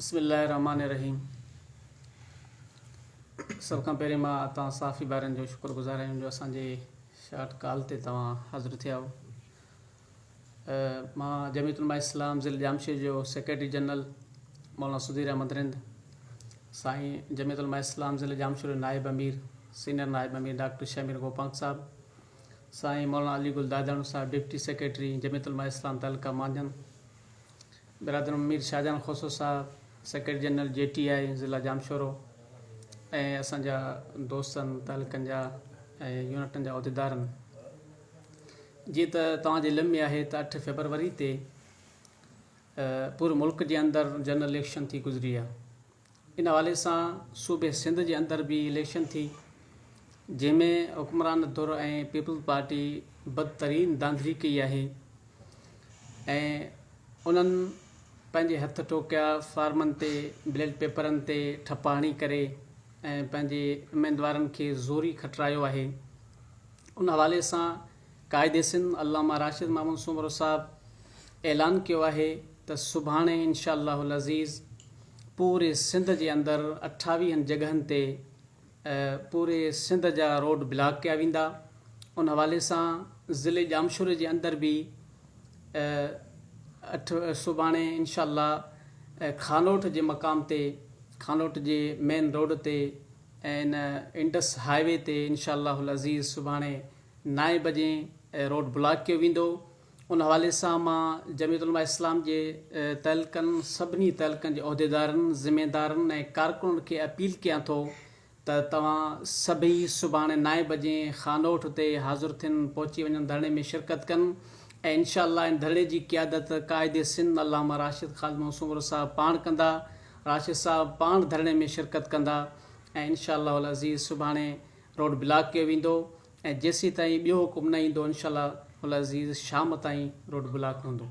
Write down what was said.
बिस्मिल्लाहिर्रहमानिर्रहीम। सब खां पहिरीं मां तव्हां साफ़ी ॿारनि जो शुक्रगुज़ार आहियूं जो असांजे शॉर्ट कॉल ते तव्हां हाज़िर थिया हो। मां जमीयत उलमा इस्लाम ज़िले जामशेद जो सेक्रेटरी जनरल मौलाना सुधीर अहमद रिंद, साईं जमीयत उलमा इस्लाम ज़िले जामशेद नायब अमीर सीनियर नायब अमीर डॉक्टर शमीर गोपांक साहब, साईं मौलाना अली गुल दादाणू साहब डिप्टी सेक्रेटरी जमीयत उलमा इस्लाम तालुका मांझन, बिरादर अमीर शाहजहान खोसो साहब सेक्रेटरी जनरल JTI ज़िला जामशोरो, ऐं असांजा दोस्तनि तालुकनि जा ऐं यूनिटनि जा उहिदेदारनि। जीअं त तव्हांजे इल्म में आहे त 8 फरवरी ते पूरे मुल्क जे अंदरि जनरल इलेक्शन थी गुज़री आहे। इन हवाले सां सूबे सिंध जे अंदरि बि इलेक्शन थी, जंहिंमें हुक्मरान धुर ऐं पीपल्स पार्टी बदतरीन धांधली कई आहे ऐं उन्हनि पंहिंजे हथ टोकिया फार्मनि ते बैलेट पेपरनि ते ठपा हणी करे ऐं पंहिंजे उमेदवारनि खे ज़ोरी खटरायो आहे। उन हवाले सां क़ाइदे सिंध अल्लामा राशिद महमूद सूमरो साहब ऐलान कयो आहे त सुभाणे इंशाअल्लाहुल अज़ीज़ पूरे सिंध जे अंदरि 28 जॻहनि ते पूरे सिंध जा रोड ब्लॉक कया वेंदा। उन हवाले सां ज़िले जामशोरे जे अंदरि बि सुभाणे इंशाअल्लाह खानोट जे मक़ाम ते, खानोट जे मेन रोड ते ऐं इन इंडस हाईवे ते इंशाअल्लाहुल अज़ीज़ सुभाणे 9 बजे रोड ब्लॉक कयो वेंदो। उन हवाले सां मां जमीयत उलमा इस्लाम जे तहलकनि सभिनी तहलकनि जे उहिदेदारनि ज़िम्मेदारनि ऐं कारकुननि खे अपील कयां थो त तव्हां सभई सुभाणे 9 बजे खानोट ते हाज़िर थियनि, पहुची वञनि, धरणे में शिरकत कनि ऐं इंशाअल्लाह इन धरणे जी क़यादत क़ाइदे सिंध अल्लामा राशिद ख़ालिद महमूद सूमरो साहब पाण कंदा। राशिद साहब पाण धरणे में शिरकत कंदा ऐं इंशाअल्लाहुल अज़ीज़ सुभाणे रोड ब्लॉक कयो वेंदो ऐं जेसीं ताईं ॿियो हुकुम न ईंदो इंशाअल्लाहुल अज़ीज़ शाम ताईं रोड ब्लॉक हूंदो।